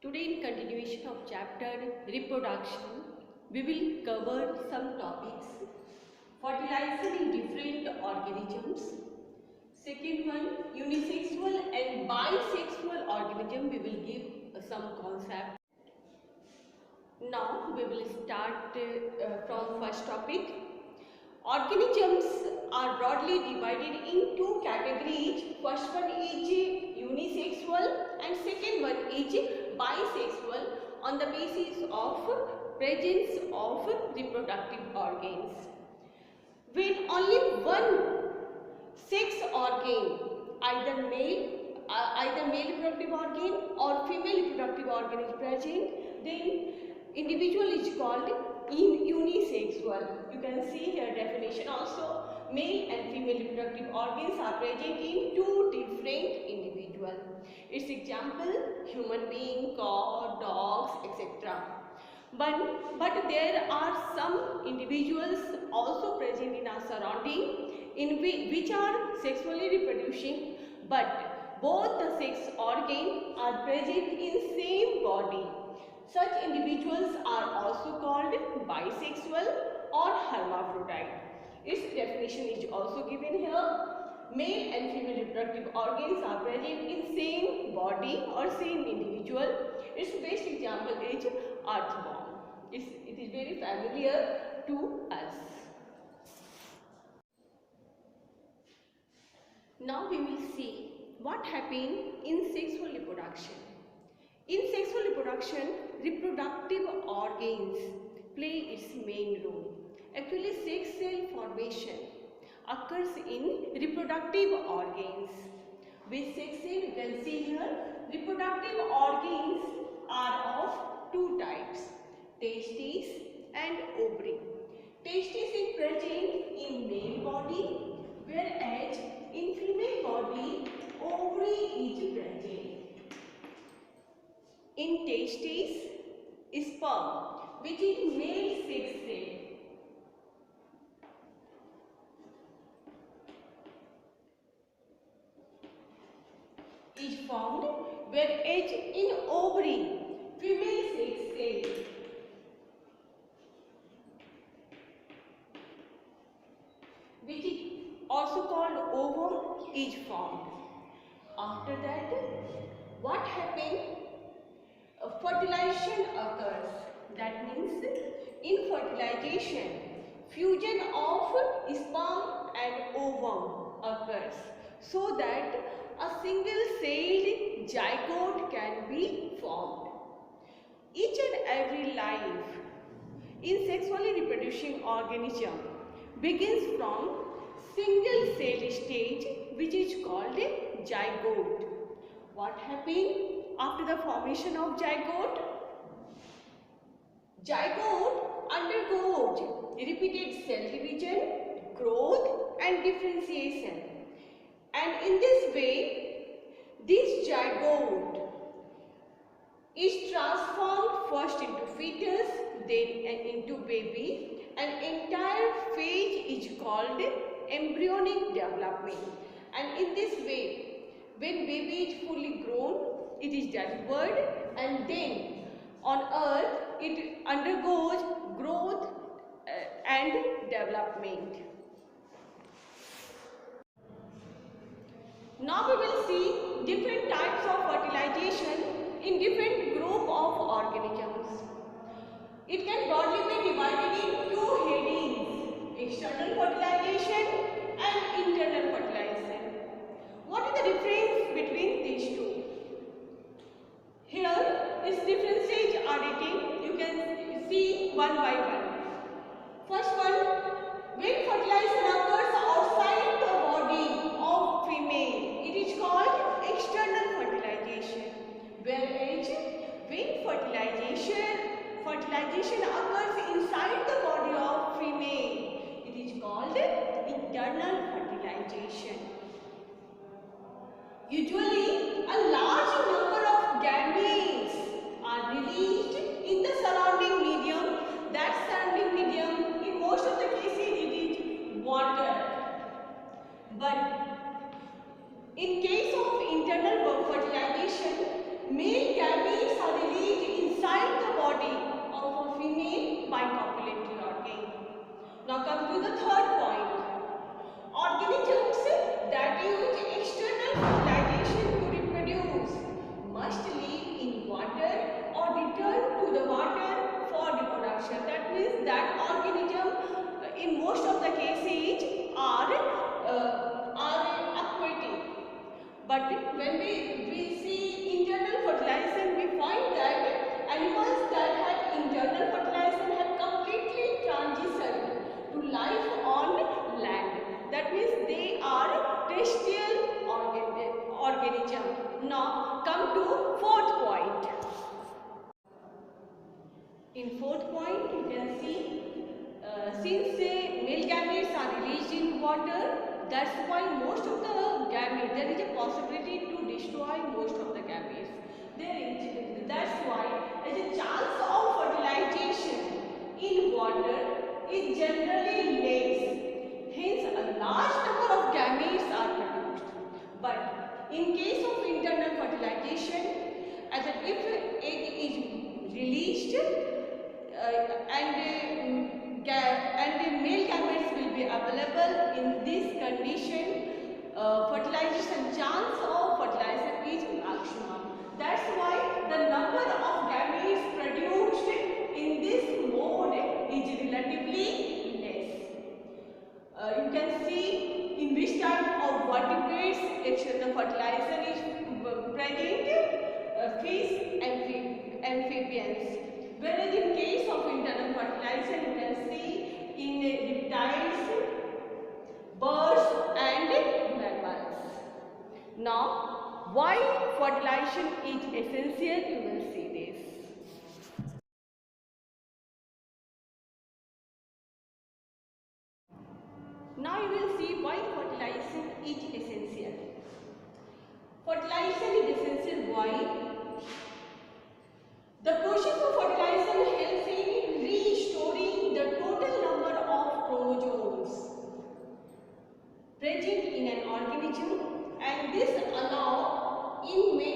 Today, in continuation of chapter reproduction, we will cover some topics: fertilization in different organisms. Second one, unisexual and bisexual organism. We will give some concept. Now we will start from first topic. Organisms are broadly divided in two categories. First one is unisexual and second one is bisexual on the basis of presence of reproductive organs. When only one sex organ, either male reproductive organ or female reproductive organ is present, then individual is called unisexual. You can see here definition also. Male and female reproductive organs are present in two different individuals. Its example: human being, cow, dogs, etc. But there are some individuals also present in our surrounding which are sexually reproducing, but both the sex organs are present in same body. Such individuals are also called bisexual or hermaphrodite. Its definition is also given here. Male and female reproductive organs are present in same body or same individual. Its best example is earthworm. It is very familiar to us. Now we will see what happens in sexual reproduction. In sexual reproduction, reproductive organs play its main role. Actually, sex cell formation occurs in reproductive organs. With sex cell, you can see here, reproductive organs are of two types: testes and ovary. Testes is present in male body, whereas in female body, ovary is present. In testes, sperm, which is male sex cell, is found, whereas in ovary, female sex cell, which is also called ovum, is found. After that, what happens? Fertilization occurs. That means in fertilization, fusion of sperm and ovum occurs, so that a single celled zygote can be formed. Each and every life in sexually reproducing organism begins from single cell stage, which is called a zygote. What happens after the formation of zygote? Zygote undergoes repeated cell division, growth and differentiation. And in this way, this zygote is transformed first into fetus, then into baby. An entire phase is called embryonic development. And in this way, when baby is fully grown, it is delivered, and then on earth it undergoes growth and development. Now we will see different types of fertilization in different group of organisms. It can broadly be divided in two headings: external fertilization and internal fertilization. What is the difference between these two? Here is differences are written. You can see one by one. First one, when fertilization occurs outside the body of female, it is called external fertilization. Whereas when fertilization occurs inside the body of female, it is called internal fertilization. Usually, a large number of gametes are released in the surrounding medium. That surrounding medium, in most of the cases, it is water. But in case of internal fertilization, male gametes are released the third point. Organisms that use external fertilization to reproduce must live in water or return to the water for reproduction. That means that organism in most of the cases are aquatic. But when we see internal fertilization, we find that animals that have internal fertilization have completely transitioned to life on land. That means they are terrestrial organism. Now come to fourth point. In fourth point, you can see since male gametes are released in water, that's why most of the gametes, there is a possibility to destroy most of the gametes. That's why there is a chance of fertilization in water is generally less. Hence, a large number of gametes are produced. But in case of internal fertilization, as if egg is released and male gametes will be available in this condition, fertilization chance of fertilization is maximum. That's why the number of gametes produced in this mode is relatively less. You can see in which type of vertebrates the fertilization is present, fish and amphibians. Whereas in case of internal fertilization, you can see in reptiles, birds and mammals. Now, why fertilization is essential, you will see this. Now you will see why fertilization is essential. Fertilization is essential why? The process of fertilization helps in restoring the total number of chromosomes present in an organism, and this allows in many